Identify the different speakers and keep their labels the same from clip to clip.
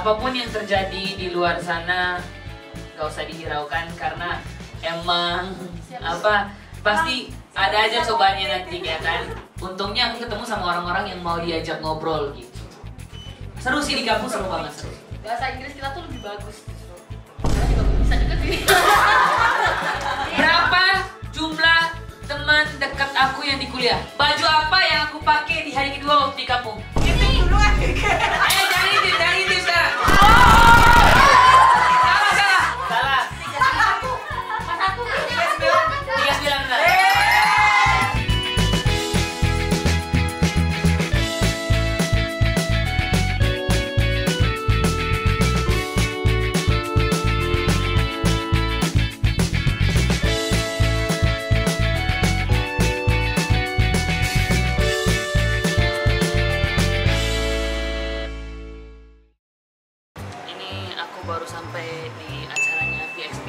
Speaker 1: apapun yang terjadi di luar sana gak usah dihiraukan karena emang pasti ada aja cobaannya nanti ya kan. Untungnya aku ketemu sama orang-orang yang mau diajak ngobrol gitu. Seru sih di kampus, seru banget, seru.
Speaker 2: Bahasa Inggris kita tuh lebih bagus. Kita juga bisa juga sih.
Speaker 1: Berapa jumlah teman dekat aku yang di kuliah? Baju apa yang aku pakai di hari kedua waktu di kampung?
Speaker 2: Ini duluan.
Speaker 1: Ayo cari tim sekarang. Salah.
Speaker 2: Pas aku
Speaker 1: 39 benar. Ini aku baru sampai di acaranya BXP.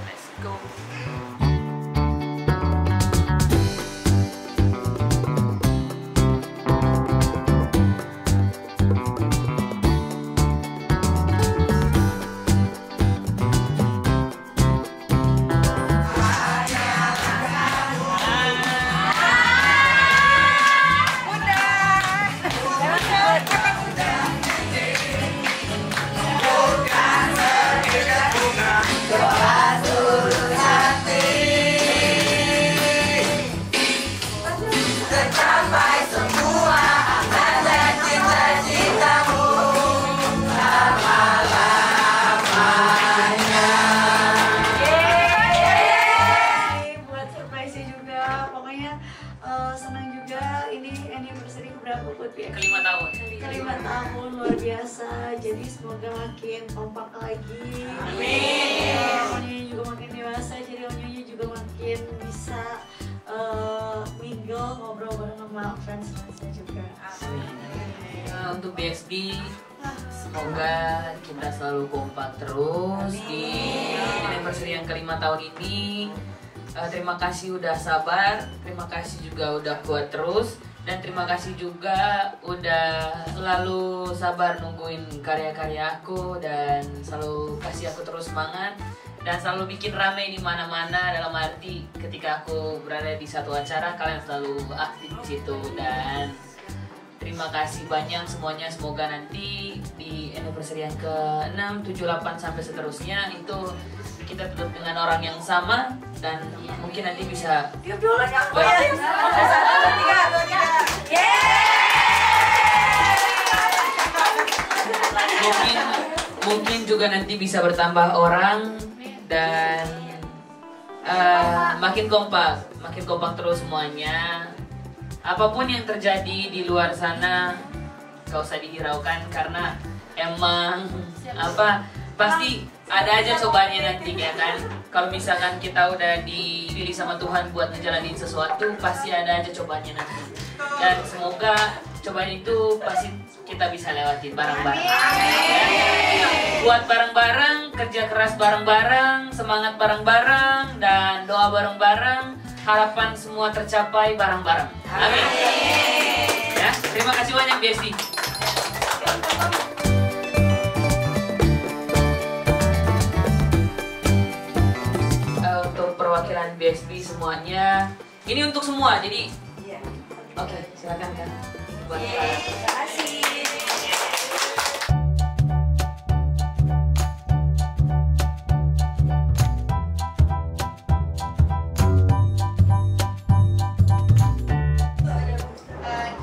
Speaker 1: Let's go.
Speaker 3: Buat surprise-nya juga, pokoknya senang juga. Ini anniversary berapa buat BXP?
Speaker 1: Kelima tahun.
Speaker 3: Kelima tahun, luar biasa. Jadi semoga makin kompak lagi.
Speaker 1: Amin.
Speaker 3: Onyonya juga makin dewasa, jadi Onyonya juga makin bisa mingle, ngobrol bareng sama fans-fansnya juga.
Speaker 1: Untuk BXP, semoga kita selalu kompak terus di anniversary yang kelima tahun ini. Terima kasih udah sabar, terima kasih juga udah kuat terus, dan terima kasih juga udah selalu sabar nungguin karya-karya aku dan selalu kasih aku terus semangat dan selalu bikin rame di mana-mana. Dalam arti ketika aku berada di satu acara kalian selalu aktif di situ. Dan terima kasih banyak semuanya. Semoga nanti di anniversary yang ke-6, 7, 8 sampai seterusnya itu kita tetap dengan orang yang sama dan mungkin nanti bisa
Speaker 3: Tiup dulu ya.
Speaker 1: Oh, ya.
Speaker 3: 1, 2, 3.
Speaker 1: mungkin juga nanti bisa bertambah orang dan makin kompak terus semuanya. Apapun yang terjadi di luar sana gak usah dihiraukan karena emang pasti ada aja cobaannya nanti ya kan. Kalau misalkan kita udah dipilih sama Tuhan buat ngejalanin sesuatu, pasti ada aja cobaannya nanti. Dan semoga cobaan itu pasti kita bisa lewatin bareng-bareng. Buat bareng-bareng, kerja keras bareng-bareng, semangat bareng-bareng, dan doa bareng-bareng. Harapan semua tercapai bareng-bareng. Amin. Ya, terima kasih banyak BXP. Untuk perwakilan BXP semuanya, ini untuk semua. Jadi, oke, silakan kan. Buat
Speaker 3: Terima kasih.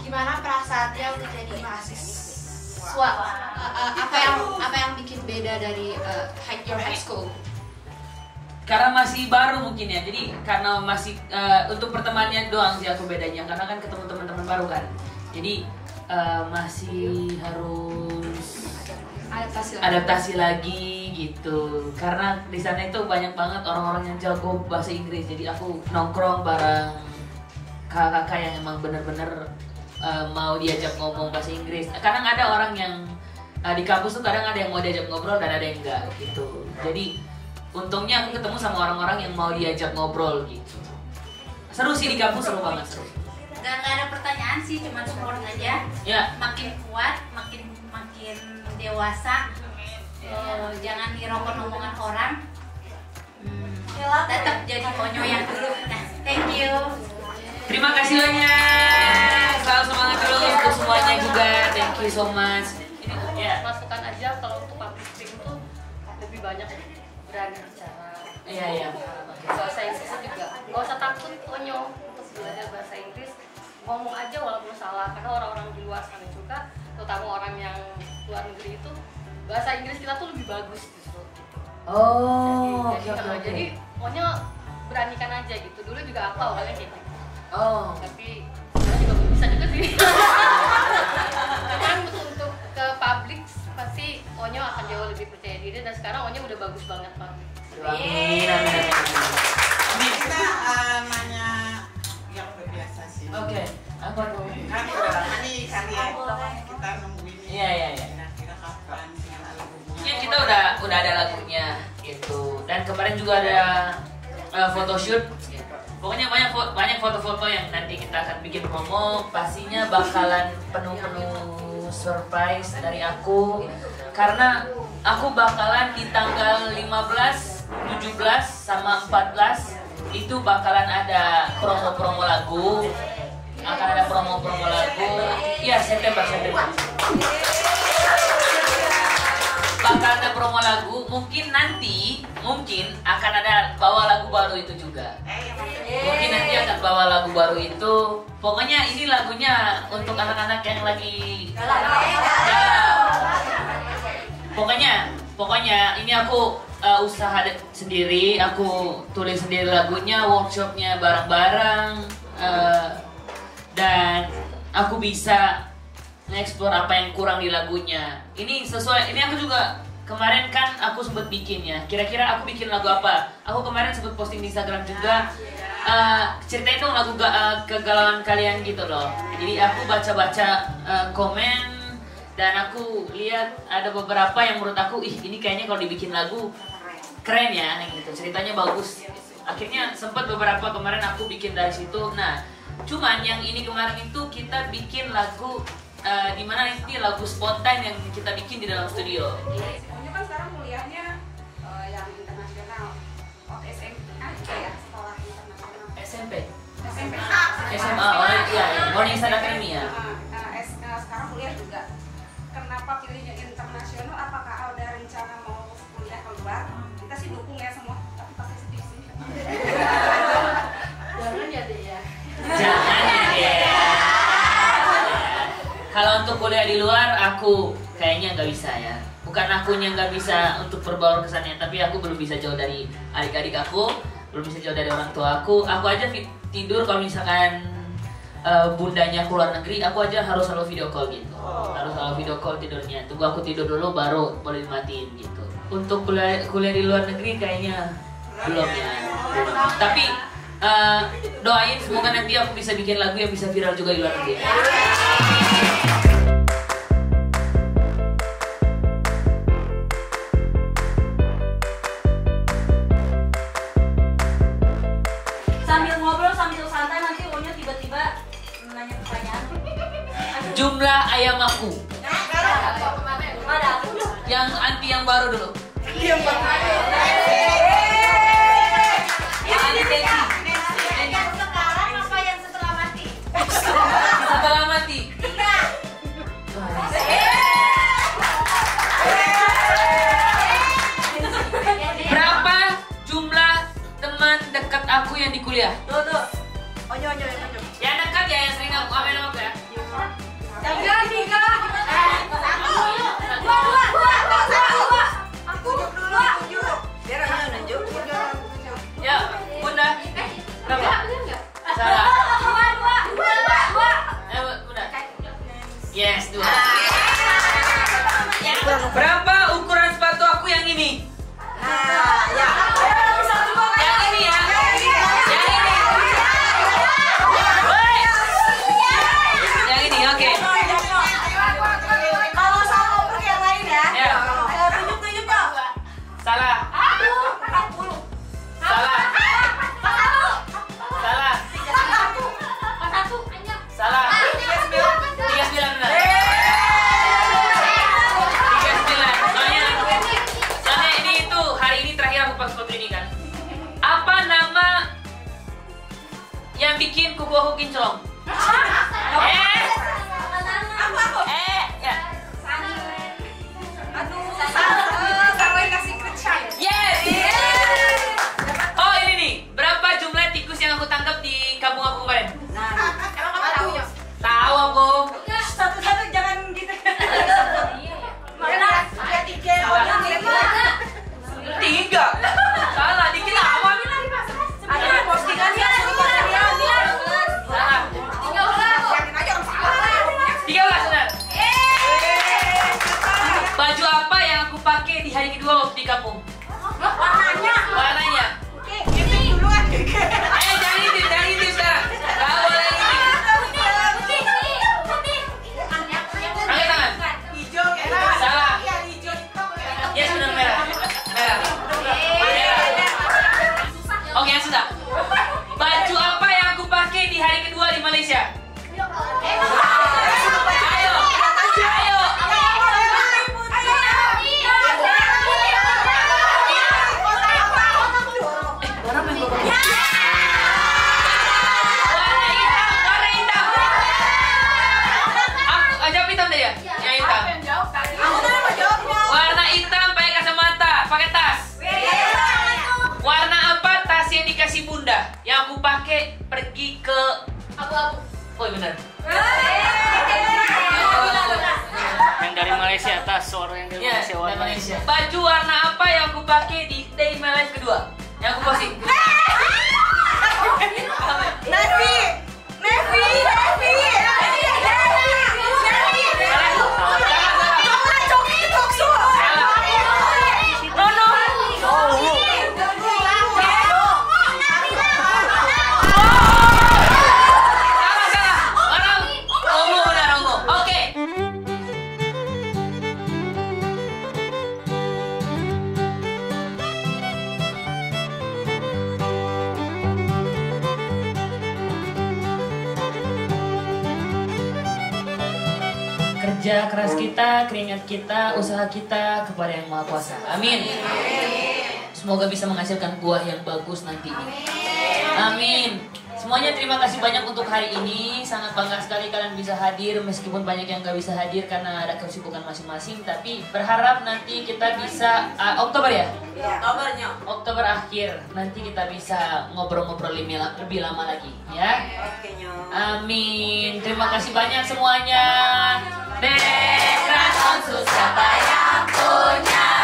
Speaker 4: Gimana perasaannya untuk jadi mahasiswa? Apa yang bikin beda dari your high school?
Speaker 1: Karena masih baru mungkin ya, jadi karena masih untuk pertemanannya doang sih aku bedanya, karena kan ketemu teman-teman baru kan, jadi masih harus adaptasi lagi gitu. Karena di sana itu banyak banget orang-orang yang jago bahasa Inggris, jadi aku nongkrong bareng kakak-kakak yang emang bener-bener mau diajak ngomong bahasa Inggris. Kadang ada orang yang di kampus tuh kadang ada yang mau diajak ngobrol dan ada yang enggak gitu. Jadi untungnya aku ketemu sama orang-orang yang mau diajak ngobrol gitu. Seru sih di kampus, seru banget, seru.
Speaker 4: Nggak ada pertanyaan sih, cuma support aja.
Speaker 1: Ya.
Speaker 4: Makin kuat, makin dewasa. Jangan dirokok omongan orang. Tetap jadi konyo yang dulu. Nah, thank you.
Speaker 1: Terima kasih banyak. Selalu semangat terus untuk semuanya juga. Thank you so much.
Speaker 2: Ini
Speaker 1: Ya.
Speaker 2: masukan aja kalau untuk public speaking tuh lebih banyak berani bicara.
Speaker 1: Iya.
Speaker 2: Bahasa Inggris juga nggak usah takut konyo untuk belajar bahasa Inggris, ngomong aja walaupun salah, karena orang-orang di luar sana juga, terutama orang yang luar negeri itu bahasa Inggris kita tuh lebih bagus justru.
Speaker 1: Oh,
Speaker 2: Jadi pokoknya beranikan aja gitu. Dulu juga aku awalnya kayak gitu,
Speaker 1: Oh.
Speaker 2: tapi saya juga bisa juga sih. Cuman untuk ke publik pasti Onyo akan jauh lebih percaya diri, dan sekarang Onyo udah bagus banget publik.
Speaker 1: Amin. Amin.
Speaker 5: Kita nanya yang udah biasa sih.
Speaker 1: Oke. Apa tuh?
Speaker 5: Kan udah lama nih kali ya kita nungguin.
Speaker 1: Iya.
Speaker 5: Kira-kira kapan sih albumnya?
Speaker 1: Ya, kita udah ada lagunya gitu. Dan kemarin juga ada photoshoot. Pokoknya banyak foto-foto yang nanti kita akan bikin promo. Pastinya bakalan penuh surprise dari aku, karena aku bakalan di tanggal 15, 17 sama 14 itu bakalan ada promo-promo lagu. Akan ada promo-promo lagu. Iya, September. Bakal ada promo lagu, mungkin akan ada bawa lagu baru itu juga. Mungkin nanti akan bawa lagu baru itu. Pokoknya ini lagunya untuk anak-anak yang lagi Pokoknya ini aku usaha sendiri, aku tulis sendiri lagunya, workshopnya bareng-bareng, dan aku bisa nge-explore apa yang kurang di lagunya. Ini sesuai, ini aku juga kemarin kan aku sempat bikin ya. Kira-kira aku bikin lagu apa? Aku kemarin sempat posting di Instagram juga. Ceritain dong lagu kegalauan kalian gitu loh. Jadi aku baca-baca komen dan aku lihat ada beberapa yang menurut aku, ini kayaknya kalau dibikin lagu keren ya gitu. Ceritanya bagus. Akhirnya sempat beberapa kemarin aku bikin dari situ. Nah, cuman yang ini kemarin itu kita bikin lagu dimana ini lagu spontan yang kita bikin di dalam studio.
Speaker 6: Onyo kan sekarang kuliahnya yang internasional, SMA juga ya, sekolah internasional.
Speaker 1: SMP,
Speaker 6: SMA.
Speaker 1: SMA, oh iya, Morning Star Academy ya.
Speaker 6: Sekarang kuliah juga. Kenapa pilihnya internasional? Apakah ada rencana mau kuliah keluar? Kita sih dukung ya semua, tapi pasti sedih sih.
Speaker 2: Jangan ya deh ya.
Speaker 1: Jangan ya. Kalau untuk kuliah di luar, aku kayaknya nggak bisa ya. Bukan akunya nggak bisa untuk berbaur kesannya, tapi aku belum bisa jauh dari adik-adik aku, belum bisa jauh dari orang tua aku. Aku aja tidur kalau misalkan bundanya keluar negeri, aku aja harus selalu video call gitu. Harus selalu video call tidurnya. Tunggu aku tidur dulu baru boleh dimatiin gitu. Untuk kuliah di luar negeri kayaknya belum ya. Tapi doain semoga nanti aku bisa bikin lagu yang bisa viral juga di luar negeri.
Speaker 3: Sambil ngobrol sambil santai nanti Onyo tiba-tiba nanya pertanyaan.
Speaker 1: Jumlah ayam aku
Speaker 3: Ada aku dong.
Speaker 1: yang anti yang baru dulu.
Speaker 3: Yang sekarang apa yang setelah mati?
Speaker 1: Setelah mati. Berapa jumlah teman dekat aku yang di kuliah?
Speaker 3: Tuh. Onyo.
Speaker 1: Yang dekat ya, yang sering aku amin aku ya.
Speaker 3: Tiga. Aku dua.
Speaker 5: Biar Onyo nunjuk.
Speaker 1: Ya, Bunda. Berapa? Salah.
Speaker 3: Dua.
Speaker 1: Bunda. Yes, 2. Berapa ukuran sepatu aku yang ini? Yang ini ya. Yang ini. Woi. Yang ini, oke.
Speaker 3: Kalau sama pergi yang lain ya.
Speaker 1: Ya.
Speaker 3: Tunjuk dong.
Speaker 1: Salah. Salah. Salah. bikin kuku aku kinclong? Ya.
Speaker 6: Sarwen kasih kerjaan.
Speaker 1: Yes. Oh ini nih, berapa jumlah tikus yang aku tangkap di kampung aku kemarin?
Speaker 4: Emang kamu tahu ya?
Speaker 1: Tahu aku.
Speaker 6: Satu-satu jangan gitu.
Speaker 4: Mana? Ada 3 orang 5.
Speaker 1: 3. Salah, dikit apa?
Speaker 6: Ada postingannya suruh kalian.
Speaker 1: Salah.
Speaker 6: 13. Yakin aja orang salah.
Speaker 1: 13 benar. Baju apa yang aku pakai di hari kedua waktu di kampung? Warnanya.
Speaker 6: Ini duluan.
Speaker 1: Ayo jangan intip sekarang. Gak boleh intip. Angkat tangan.
Speaker 6: Hijau merah.
Speaker 1: Salah.
Speaker 6: Iya, hijau hitam merah.
Speaker 1: Yes benar merah. Merah. Oke sudah. Baju apa yang aku pakai di hari kedua di Malaysia? Ayo. Ayo. Warna apa yang gua pakai? Warna hitam. Aku jawab hitam deh ya. Yang hitam. Warna hitam pakai kacamata, pakai tas. Warna apa tas yang dikasih bunda? Yang aku pakai pergi ke
Speaker 2: Abu-abu.
Speaker 1: Oh benar.
Speaker 7: Yang dari Malaysia atas, orang yang dari
Speaker 1: Iya,
Speaker 7: Malaysia
Speaker 1: dari
Speaker 7: warna.
Speaker 1: Malaysia. Baju warna apa yang aku pakai di Day My Life kedua? Yang aku posting. Kerja keras kita, keringat kita, usaha kita kepada Yang Maha Kuasa. Amin. Semoga bisa menghasilkan buah yang bagus nantinya. Amin. Semuanya terima kasih banyak untuk hari ini. Sangat bangga sekali kalian bisa hadir, meskipun banyak yang gak bisa hadir karena ada kesibukan masing-masing. Tapi berharap nanti kita bisa Oktober ya? Oktober akhir nanti kita bisa ngobrol-ngobrol lebih lama lagi ya. Amin. Terima kasih banyak semuanya. Background khusus siapa yang punya